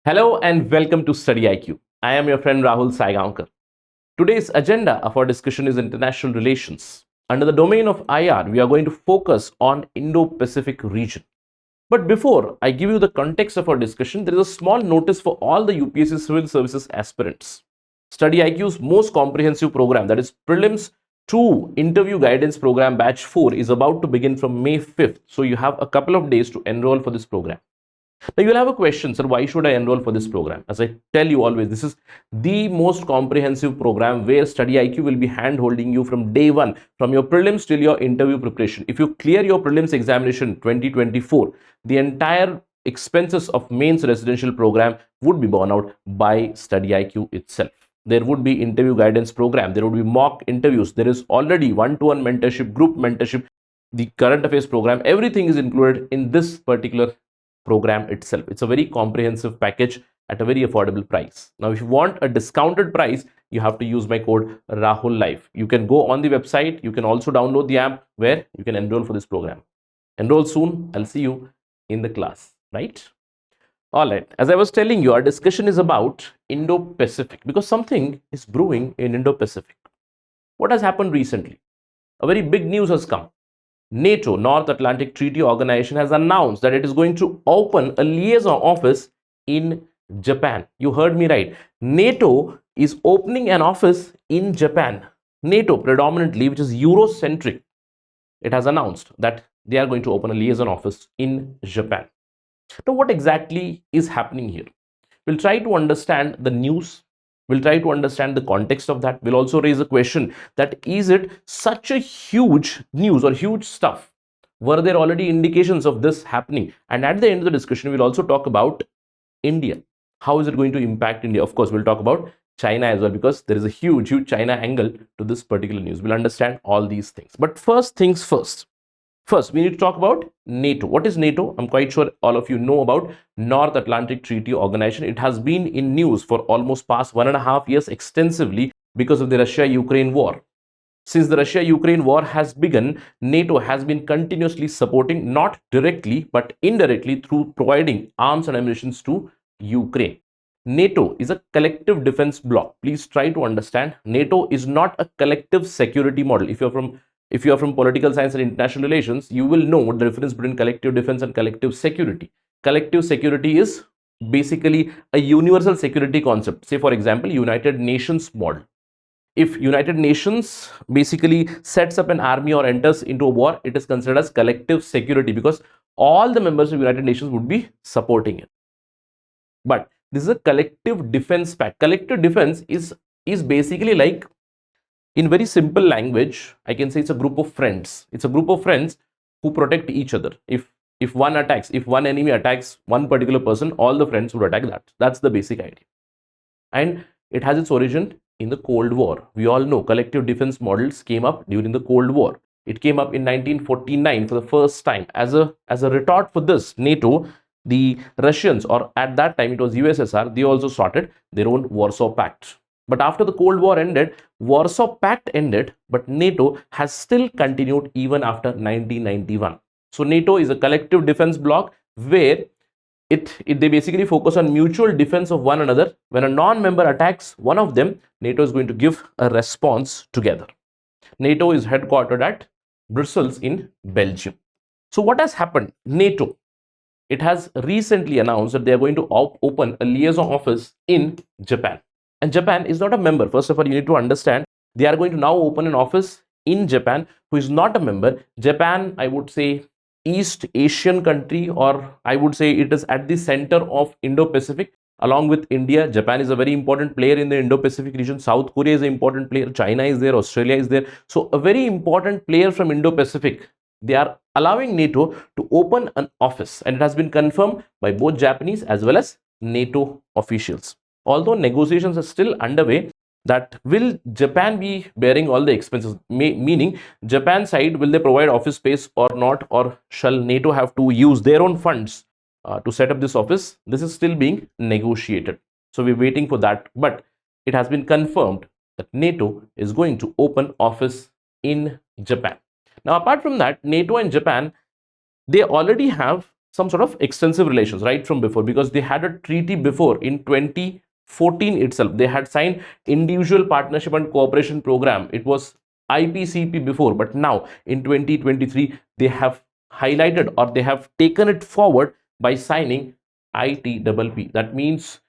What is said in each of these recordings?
Hello and welcome to StudyIQ. I am your friend Rahul Saigaonker. Today's agenda of our discussion is international relations. Under the domain of IR, we are going to focus on Indo-Pacific region. But before I give you the context of our discussion, there is a small notice for all the UPSC civil services aspirants. StudyIQ's most comprehensive program, that is Prelims to Interview Guidance Program Batch 4, is about to begin from May 5th. So you have a couple of days to enroll for this program. Now you'll have a question, sir, why should I enroll for this program? As I tell you always, this is the most comprehensive program where StudyIQ will be hand-holding you from day one, from your prelims till your interview preparation. If you clear your prelims examination 2024, the entire expenses of mains residential program would be borne out by StudyIQ itself. There would be interview guidance program, there would be mock interviews, there is already one-to-one mentorship, group mentorship, the current affairs program, everything is included in this particular program itself. It's a very comprehensive package at a very affordable price. Now, if you want a discounted price, you have to use my code Rahul Life. You can go on the website. You can also download the app where you can enroll for this program. Enroll soon. I'll see you in the class, right? All right. As I was telling you, our discussion is about Indo-Pacific because something is brewing in Indo-Pacific. What has happened recently? A very big news has come. NATO, North Atlantic Treaty Organization, has announced that it is going to open a liaison office in Japan. You heard me right. NATO is opening an office in Japan. NATO, predominantly, which is Eurocentric, it has announced that they are going to open a liaison office in Japan. Now, what exactly is happening here? We'll try to understand the news. We'll try to understand the context of that. We'll also raise a question that is it such a huge news or huge stuff? Were there already indications of this happening? And at the end of the discussion, we'll also talk about India. How is it going to impact India? Of course, we'll talk about China as well because there is a huge China angle to this particular news. We'll understand all these things. But first things first. First, we need to talk about NATO. What is NATO? I'm quite sure all of you know about North Atlantic Treaty Organization. It has been in news for almost past 1.5 years extensively because of the Russia-Ukraine war. Since the Russia-Ukraine war has begun, NATO has been continuously supporting, not directly, but indirectly through providing arms and ammunition to Ukraine. NATO is a collective defense bloc. Please try to understand. NATO is not a collective security model. If you are from political science and international relations, you will know what the difference between collective defense and collective security. Collective security is basically a universal security concept. Say, for example, United Nations model. If United Nations basically sets up an army or enters into a war, it is considered as collective security because all the members of United Nations would be supporting it. But this is a collective defense pact. Collective defense is basically like, in very simple language, I can say it's a group of friends. It's a group of friends who protect each other. If one enemy attacks one particular person, all the friends would attack that. That's the basic idea. And it has its origin in the Cold War. We all know collective defense models came up during the Cold War. It came up in 1949 for the first time. As a retort for this, NATO, the Russians, or at that time it was USSR, they also started their own Warsaw Pact. But after the Cold War ended, Warsaw Pact ended, but NATO has still continued even after 1991. So NATO is a collective defense bloc where they basically focus on mutual defense of one another. When a non-member attacks one of them, NATO is going to give a response together. NATO is headquartered at Brussels in Belgium. So what has happened? NATO, it has recently announced that they are going to open a liaison office in Japan. And Japan is not a member. First of all, you need to understand they are going to now open an office in Japan, who is not a member. Japan, I would say, East Asian country, or I would say it is at the center of Indo-Pacific. Along with India, Japan is a very important player in the Indo-Pacific region. South Korea is an important player. China is there. Australia is there. So a very important player from Indo-Pacific. They are allowing NATO to open an office, and it has been confirmed by both Japanese as well as NATO officials. Although negotiations are still underway, that will Japan be bearing all the expenses, meaning Japan side, will they provide office space or not, or shall NATO have to use their own funds to set up this office? This is still being negotiated. So we're waiting for that, but it has been confirmed that NATO is going to open office in Japan. Now, apart from that, NATO and Japan, they already have some sort of extensive relations right from before, because they had a treaty before in 2014 itself. They had signed Individual Partnership and Cooperation Program. It was IPCP before, but now in 2023 they have highlighted, or they have taken it forward by signing ITPP. That means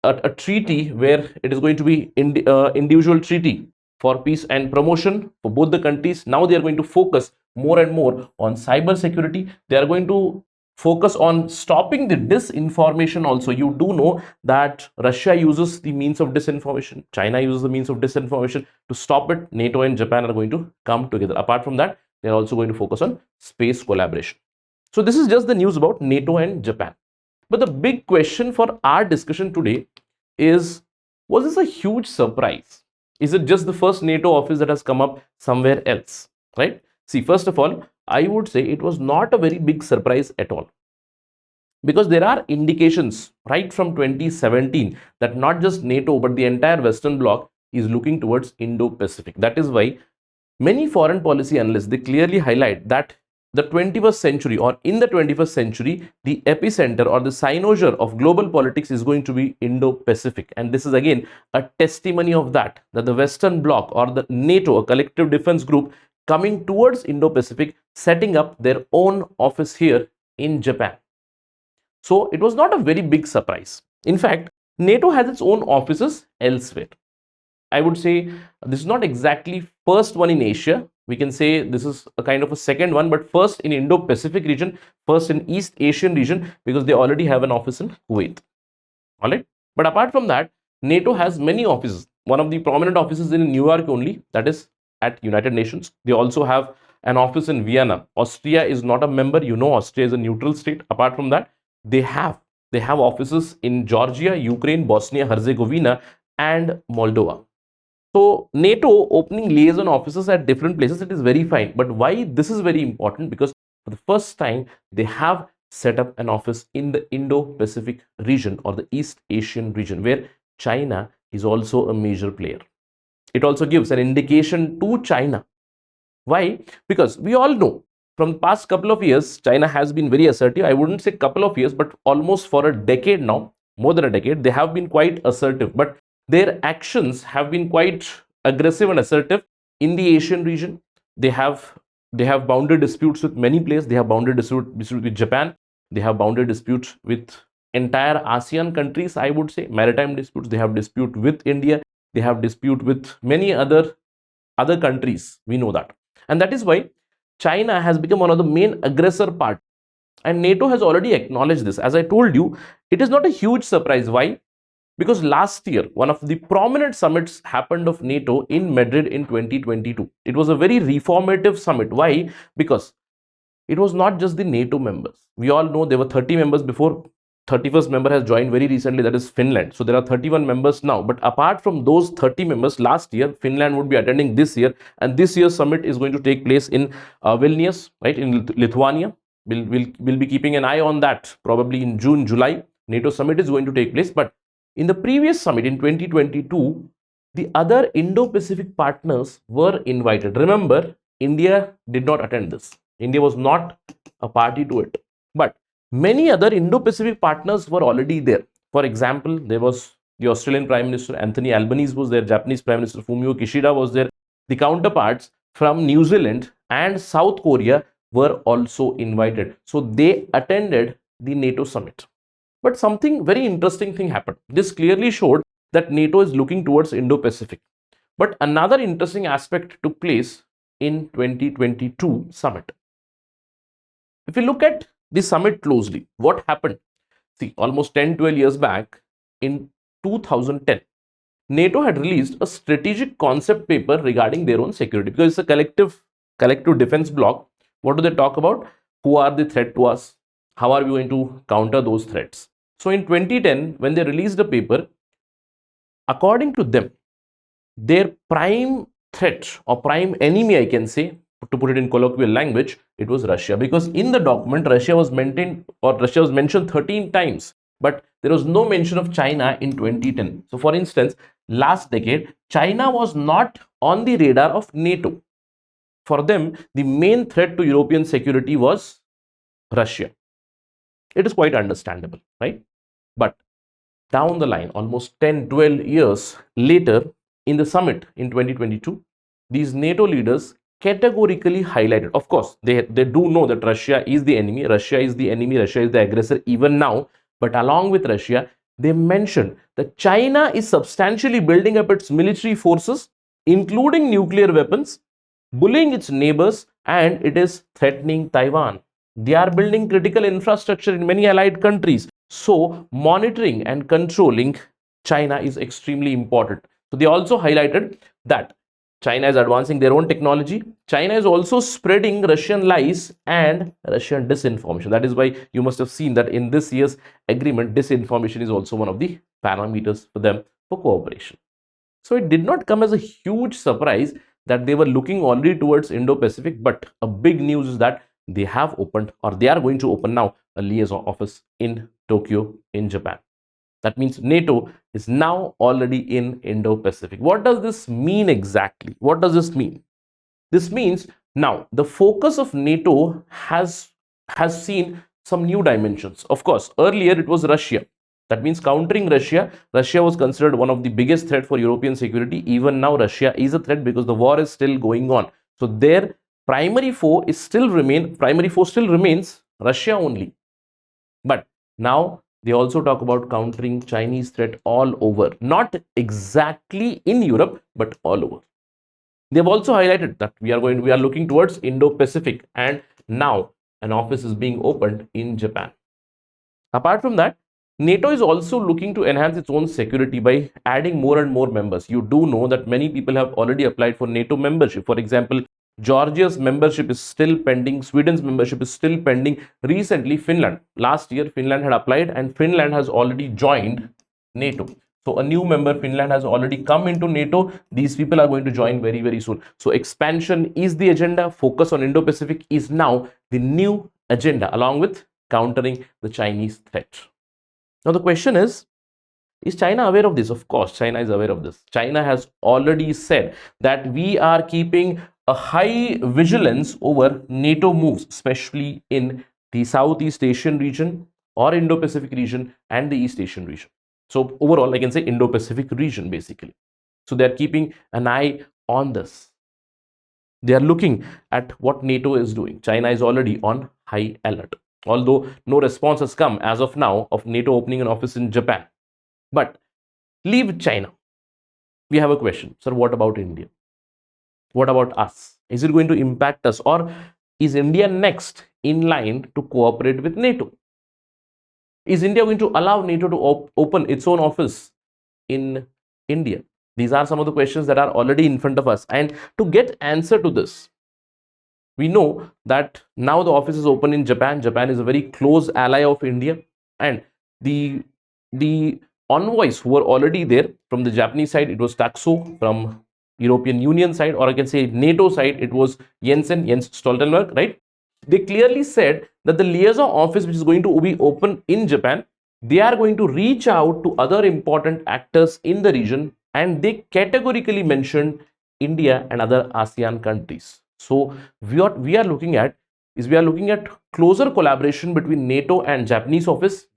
a treaty where it is going to be individual treaty for peace and promotion for both the countries. Now they are going to focus more and more on cyber security. They are going to focus on stopping the disinformation also. You do know that Russia uses the means of disinformation, China uses the means of disinformation. To stop it, NATO and Japan are going to come together. Apart from that, they are also going to focus on space collaboration. So this is just the news about NATO and Japan. But the big question for our discussion today is, was this a huge surprise? Is it just the first NATO office that has come up somewhere else, right? See, first of all, I would say it was not a very big surprise at all, because there are indications right from 2017 that not just NATO but the entire Western Bloc is looking towards Indo-Pacific. That is why many foreign policy analysts, they clearly highlight that the 21st century, or in the 21st century, the epicenter or the cynosure of global politics is going to be Indo-Pacific. And this is again a testimony of that the Western Bloc or the NATO, a collective defense group, coming towards Indo-Pacific, setting up their own office here in Japan. So it was not a very big surprise. In fact, NATO has its own offices elsewhere. I would say this is not exactly first one in Asia. We can say this is a kind of a second one, but first in Indo-Pacific region, first in East Asian region, because they already have an office in Kuwait. All right. But apart from that, NATO has many offices. One of the prominent offices in New York only, that is at United Nations. They also have an office in Vienna. Austria is not a member. You know, Austria is a neutral state. Apart from that, they have offices in Georgia, Ukraine, Bosnia, Herzegovina, and Moldova. So NATO opening liaison offices at different places, it is very fine. But why this is very important? Because for the first time, they have set up an office in the Indo-Pacific region or the East Asian region, where China is also a major player. It also gives an indication to China. Why? Because we all know from the past couple of years, China has been very assertive. I wouldn't say couple of years, but almost for a decade now, more than a decade, they have been quite assertive. But their actions have been quite aggressive and assertive in the Asian region. They have boundary disputes with many places. They have boundary disputes with Japan. They have boundary disputes with entire ASEAN countries, I would say, maritime disputes. They have dispute with India. They have dispute with many other countries. We know that. And that is why China has become one of the main aggressor part. And NATO has already acknowledged this. As I told you, it is not a huge surprise. Why? Because last year, one of the prominent summits happened of NATO in Madrid in 2022. It was a very reformative summit. Why? Because it was not just the NATO members. We all know there were 30 members before. 31st member has joined very recently, that is Finland. So there are 31 members now. But apart from those 30 members, last year, Finland would be attending this year. And this year's summit is going to take place in Vilnius, right, in Lithuania. We'll be keeping an eye on that. Probably in June, July, NATO summit is going to take place. But in the previous summit in 2022, the other Indo-Pacific partners were invited. Remember, India did not attend this. India was not a party to it. But many other Indo-Pacific partners were already there. For example, there was the Australian Prime Minister Anthony Albanese was there, Japanese Prime Minister Fumio Kishida was there. The counterparts from New Zealand and South Korea were also invited. So they attended the NATO summit. But something very interesting thing happened. This clearly showed that NATO is looking towards Indo-Pacific. But another interesting aspect took place in 2022 summit. If you look at the summit closely, what happened? See, almost 10-12 years back in 2010, NATO had released a strategic concept paper regarding their own security, because it's a collective defense bloc. What do they talk about? Who are the threat to us? How are we going to counter those threats? So in 2010, when they released a paper, according to them, their prime threat or prime enemy, I can say, to put it in colloquial language, it was Russia. Because in the document, Russia was mentioned 13 times, but there was no mention of China in 2010. So for instance, last decade, China was not on the radar of NATO. For them, the main threat to European security was Russia. It is quite understandable, right? But down the line, almost 10-12 years later, in the summit in 2022, these NATO leaders categorically highlighted, of course, they do know that Russia is the enemy, Russia is the enemy, Russia is the aggressor even now, but along with Russia, they mentioned that China is substantially building up its military forces, including nuclear weapons, bullying its neighbors, and it is threatening Taiwan. They are building critical infrastructure in many allied countries. So, monitoring and controlling China is extremely important. So, they also highlighted that China is advancing their own technology. China is also spreading Russian lies and Russian disinformation. That is why you must have seen that in this year's agreement, disinformation is also one of the parameters for them for cooperation. So it did not come as a huge surprise that they were looking already towards Indo-Pacific, but a big news is that they have opened, or they are going to open now, a liaison office in Tokyo in Japan. That means NATO is now already in Indo-Pacific. What does this mean exactly? What does this mean? This means now the focus of NATO has seen some new dimensions. Of course, earlier it was Russia. That means countering Russia. Russia was considered one of the biggest threat for European security. Even now, Russia is a threat because the war is still going on. So their primary foe still remains Russia only. But now they also talk about countering Chinese threat all over, not exactly in Europe, but all over. They've also highlighted that we are looking towards Indo-Pacific, and now an office is being opened in Japan. Apart from that, NATO is also looking to enhance its own security by adding more and more members. You do know that many people have already applied for NATO membership. For example, Georgia's membership is still pending. Sweden's membership is still pending. Recently, Finland. Last year, Finland had applied and Finland has already joined NATO. So a new member, Finland, has already come into NATO. These people are going to join very, very soon. So expansion is the agenda. Focus on Indo-Pacific is now the new agenda, along with countering the Chinese threat. Now the question is China aware of this? Of course, China is aware of this. China has already said that we are keeping a high vigilance over NATO moves, especially in the Southeast Asian region or Indo-Pacific region and the East Asian region. So overall, I can say Indo-Pacific region basically. So they are keeping an eye on this. They are looking at what NATO is doing. China is already on high alert. Although no response has come as of now of NATO opening an office in Japan. But leave China. We have a question. Sir, what about India? What about us? Is it going to impact us, or is India next in line to cooperate with NATO? Is India going to allow NATO to open its own office in India? These are some of the questions that are already in front of us. And to get answer to this, we know that now the office is open in Japan. Japan is a very close ally of India, and the envoys who were already there from the Japanese side, it was Taxo. From European Union side, or I can say NATO side, it was Jens Stoltenberg, right? They clearly said that the liaison office which is going to be open in Japan, they are going to reach out to other important actors in the region, and they categorically mentioned India and other ASEAN countries. So what we are looking at is closer collaboration between NATO and Japanese office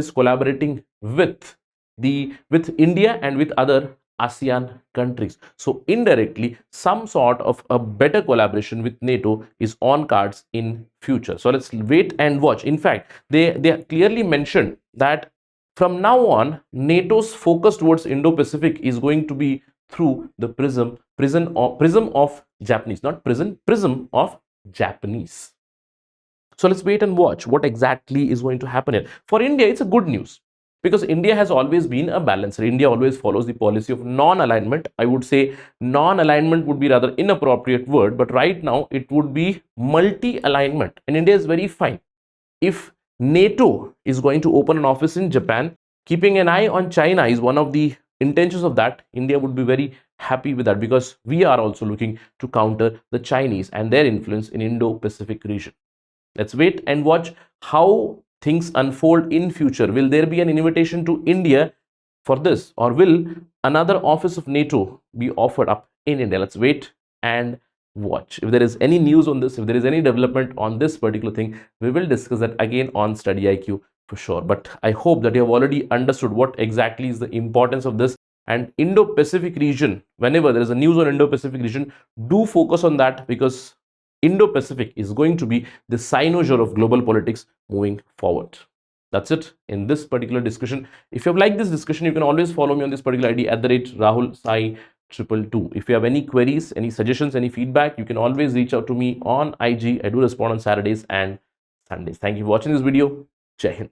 collaborating with India and with other ASEAN countries. So indirectly, some sort of a better collaboration with NATO is on cards in future. So let's wait and watch. In fact, they clearly mentioned that from now on, NATO's focus towards Indo-Pacific is going to be through the prism of Japanese, not prism of Japanese. So let's wait and watch what exactly is going to happen here. For India, it's a good news, because India has always been a balancer. India always follows the policy of non-alignment. I would say non-alignment would be rather inappropriate word, but right now it would be multi-alignment. And India is very fine. If NATO is going to open an office in Japan, keeping an eye on China is one of the intentions of that. India would be very happy with that, because we are also looking to counter the Chinese and their influence in Indo-Pacific region. Let's wait and watch how things unfold in future. Will there be an invitation to India for this, or will another office of NATO be offered up in India? Let's wait and watch. If there is any news on this, if there is any development on this particular thing, we will discuss that again on Study IQ for sure. But I hope that you have already understood what exactly is the importance of this. And Indo-Pacific region, whenever there is a news on Indo-Pacific region, do focus on that, because Indo-Pacific is going to be the cynosure of global politics moving forward. That's it in this particular discussion. If you have liked this discussion, you can always follow me on this particular ID at the rate Rahul Sai 222. If you have any queries, any suggestions, any feedback, you can always reach out to me on IG. I do respond on Saturdays and Sundays. Thank you for watching this video. Jai Hind.